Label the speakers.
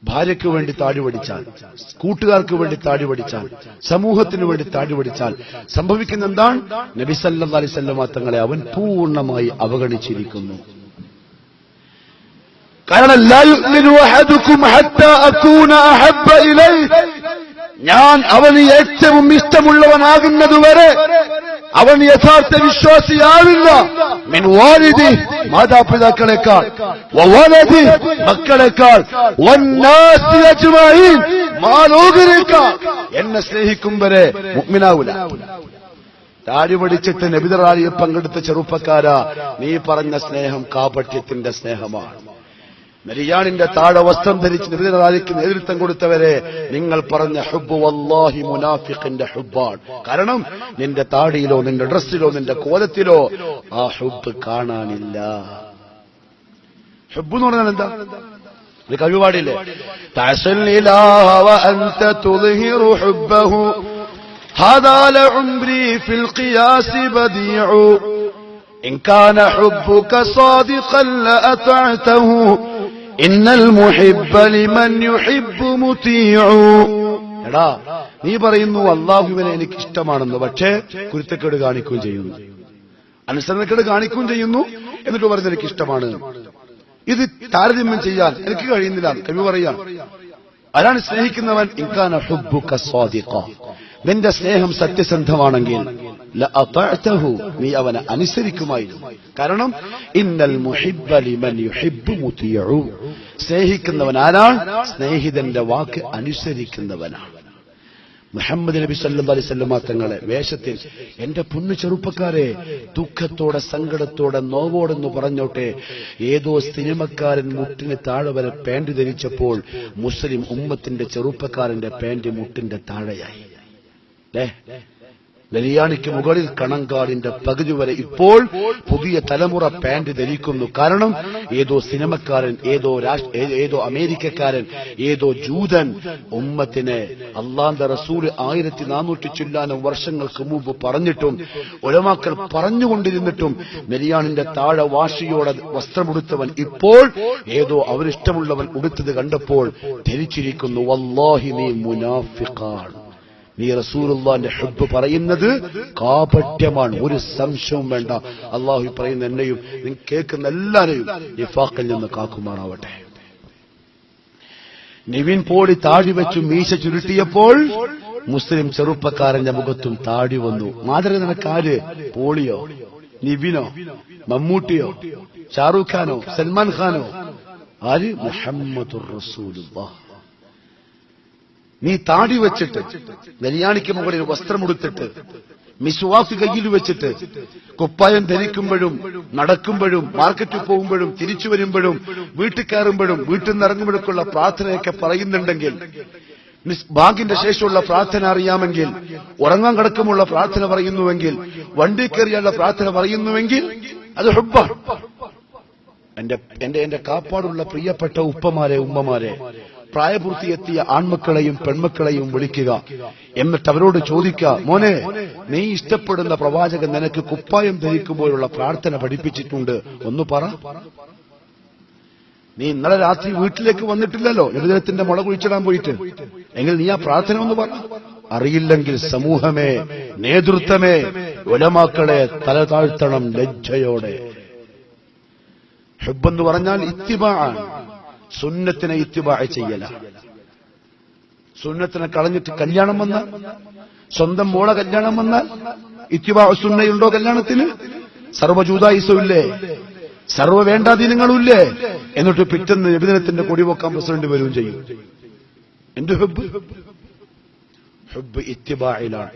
Speaker 1: ഭാര്യയ്ക്ക് വേണ്ടി താടി പഠിച്ചാൽ, കൂട്ടുകാർക്ക് വേണ്ടി താടി പഠിച്ചാൽ, സമൂഹത്തിന് വേണ്ടി താടി പഠിച്ചാൽ സംഭവിക്കുന്ന എന്താണ്? നബി സല്ലല്ലാഹു അലൈഹി വസല്ലം തങ്ങളെ അവൻ പൂർണ്ണമായി അവഗണിച്ചിരിക്കുന്നു. കാരണം ലാ യുഅ്മിനു അഹദുക്കും ഹത്താ അകൂന അഹബ്ബ ഇലൈഹി, ഞാൻ അവന് ഏറ്റവും ഇഷ്ടമുള്ളവനാകുന്നതുവരെ അവൻ യഥാർത്ഥ വിശ്വാസിയാവില്ല. മിൻ വാലിദി, മാതാപിതാക്കളെക്കാൾ, വവലദി, മക്കളെക്കാൾ, വന്നാസി അജ്മഈൻ, മാലോകരേക്കാൾ എന്നെ സ്നേഹിക്കും വരെ മുഅ്മിനാവില്ല. താടി പഠിച്ചിട്ട് നബിതറാലിയിൽ പങ്കെടുത്ത ചെറുപ്പക്കാരാ, നീ പറഞ്ഞ സ്നേഹം കാപട്യത്തിന്റെ സ്നേഹമാണ്. മരിയാണിന്റെ താഴെ വസ്ത്രം ധരിച്ച് നബിതറാലിക്ക് നേതൃത്വം കൊടുത്തവരെ, നിങ്ങൾ പറഞ്ഞ ഹുബ്ബ് വല്ലാഹി മുനാഫിഖിന്റെ ഹുബ്ബാണ്. കാരണം നിന്റെ താടിയിലോ നിന്റെ ഡ്രസ്സിലോ നിന്റെ കോലത്തിലോ ആ ഹുബ്ബ് കാണാനില്ല. ഹുബ്ബ് എന്ന് പറഞ്ഞാൽ എന്താ? ഒരു കഴിവാടില്ലേ? തഅസൽ ഇലാഹ വ അൻത തുദ്ഹിറു ഹുബ്ബഹു ഹാദാ ലഉംരി ഫിൽ ഖിയാസ് ബദീഉ ഇൻ കാന ഹുബ്ബുക സാദിഖൻ ലഅതഅതഹു ഇന്നൽ മുഹിബ്ബ ലിമൻ യുഹിബ്ബു മുതീഉ. എടാ, നീ പറയുന്നു അല്ലാഹുവിനെ എനിക്ക് ഇഷ്ടമാണെന്ന്, പക്ഷേ കുരുത്തക്കേട് കാണിക്കുകയും ചെയ്യുന്നു, അനുസരണക്കേട് കാണിക്കുകയും ചെയ്യുന്നു, എന്നിട്ട് പറഞ്ഞ് എനിക്ക് ഇഷ്ടമാണ്. ഇത് താരതമ്യം ചെയ്യാൻ എനിക്ക് കഴിയുന്നില്ല. കവി പറയാം, ആരാണ് സ്നേഹിക്കുന്നവൻ? ഇൻകാന ഹുബ്ബുക സാദിഖ, നിന്റെ സ്നേഹം സത്യസന്ധമാണെങ്കിൽ ലഅതഅതഹു, നീ അവനെ അനുസരിക്കുമായിരുന്നു. കാരണം ഇന്നൽ മുഹിബ്ബ ലിമൻ യുഹിബ്ബു മുതീഉ, സ്നേഹിക്കുന്നവൻ ആരാണ്? സ്നേഹിതന്റെ വാക്ക് അനുസരിക്കുന്നവനാണ്. മുഹമ്മദ് നബി സല്ലല്ലാഹു അലൈഹി വസല്ലം തങ്ങളെ വേഷത്തിൽ, എന്റെ പൊന്നു ചെറുപ്പക്കാരെ, ദുഃഖത്തോടെ സങ്കടത്തോടെ നോവോടെന്ന് പറഞ്ഞോട്ടെ, ഏതോ സിനിമക്കാരൻ മുട്ടിന് താഴെ വരെ പാന്റ് ധരിച്ചപ്പോൾ മുസ്ലിം ഉമ്മത്തിന്റെ ചെറുപ്പക്കാരന്റെ പാന്റ് മുട്ടിന്റെ താഴെയായി. നെല്ലിയാണിക്ക് മുകളിൽ കണങ്കാടിന്റെ പകുതി വരെ ഇപ്പോൾ പുതിയ തലമുറ പാന്റ് ധരിക്കുന്നു. കാരണം ഏതോ സിനിമക്കാരൻ, ഏതോ അമേരിക്കക്കാരൻ, ഏതോ ജൂതൻ ഉമ്മത്തിനെ അള്ളാന്റെ റസൂൽ 1400 ചില്ലാനും വർഷങ്ങൾക്ക് മുമ്പ് പറഞ്ഞിട്ടും ഉലമാക്കൾ പറഞ്ഞുകൊണ്ടിരുന്നിട്ടും നെല്ലിയാണിന്റെ താഴെ വാശിയോടെ വസ്ത്രമുടുത്തവൻ ഇപ്പോൾ ഏതോ അവരിഷ്ടമുള്ളവൻ ഉടുത്തത് കണ്ടപ്പോൾ ധരിച്ചിരിക്കുന്നു, വല്ലാഹി നീ മുനാഫിഖാണ്, നീ റസൂലുള്ളാഹിന്റെ ഹുബ്ബ് പറയുന്നത് കാപട്യമാണ്, ഒരു സംശയവും വേണ്ട. അള്ളാഹു പറയുന്ന എന്നെയും കേൾക്കുന്ന എല്ലാവരെയും നിഫാഖിൽ നിന്ന് കാക്കുമാറാവട്ടെ. നിവിൻ പോളി താടി വെച്ചു മീശ ചുരുട്ടിയപ്പോൾ മുസ്ലിം ചെറുപ്പക്കാരന്റെ മുഖത്തും താടി വന്നു. മാതൃക നിനക്കാര്? പോളിയോ, നിവിനോ, മമ്മൂട്ടിയോ, ഷാറൂഖ് ഖാനോ, സൽമാൻ ഖാനോ? ആര്? മുഹമ്മദുർ റസൂലുള്ളാഹ്. നീ താടി വെച്ചിട്ട്, നെല്ലിയാണിക്ക് മുകളിൽ വസ്ത്രമുടുത്തിട്ട്, മിസ്വാക്ക് കയ്യിൽ വെച്ചിട്ട്, കുപ്പായം ധരിക്കുമ്പോഴും നടക്കുമ്പോഴും മാർക്കറ്റിൽ പോകുമ്പോഴും തിരിച്ചു വരുമ്പോഴും വീട്ടിൽ കയറുമ്പോഴും വീട്ടിൽ നിന്ന് ഇറങ്ങുമ്പോഴൊക്കെയുള്ള പ്രാർത്ഥനയൊക്കെ പറയുന്നുണ്ടെങ്കിൽ, ബാങ്കിന്റെ ശേഷമുള്ള പ്രാർത്ഥന അറിയാമെങ്കിൽ, ഉറങ്ങാൻ കിടക്കുമുള്ള പ്രാർത്ഥന പറയുന്നുവെങ്കിൽ, വണ്ടി കയറിയുള്ള പ്രാർത്ഥന പറയുന്നുവെങ്കിൽ അത് ഹുബ്ബാണ്. എന്റെ കാപ്പാടുള്ള പ്രിയപ്പെട്ട ഉപ്പമാരെ, ഉമ്മമാരെ, പ്രായപൂർത്തിയെത്തിയ ആൺമക്കളെയും പെൺമക്കളെയും വിളിക്കുക. എന്നിട്ട് അവരോട് ചോദിക്കുക, മോനെ, നീ ഇഷ്ടപ്പെടുന്ന പ്രവാചകൻ നിനക്ക് കുപ്പായം ധരിക്കുമ്പോഴുള്ള പ്രാർത്ഥന പഠിപ്പിച്ചിട്ടുണ്ട്, ഒന്ന് പറ. നീ ഇന്നലെ രാത്രി വീട്ടിലേക്ക് വന്നിട്ടില്ലല്ലോ ഹൃദയത്തിന്റെ മുള കുഴിച്ചിടാൻ പോയിട്ട്, എങ്കിൽ നീ ആ പ്രാർത്ഥന ഒന്ന് പറ. അറിയില്ലെങ്കിൽ സമൂഹമേ, നേതൃത്വമേ, ഉലമാക്കളെ തല താഴ്ത്തണം ലജ്ജയോടെ. ഹുബ്ബെന്ന് പറഞ്ഞാൽ ഇത്തിബാഅ്, സുന്നത്തിനെ ഇത്തിബാഅ് ചെയ്യല. സുന്നത്തിനെ കളഞ്ഞിട്ട് കല്യാണം വന്നാൽ, സ്വന്തം മോളെ കല്യാണം വന്നാൽ ഇത്തിബാഅ് സുന്നയുണ്ടോ കല്യാണത്തിന്? സർവ്വജൂതായിസമില്ലേ, സർവ്വ വേണ്ടാധീനങ്ങളുമില്ലേ? എന്നിട്ട് പിറ്റേന്ന് നബിദിനത്തിന്റെ കൊടിവെക്കാൻ പ്രസിഡന്റ് വരികയും ചെയ്യും. എന്ത് ഹുബ്ബ്? ഹുബ്ബ് ഇത്തിബാഇലാണ്.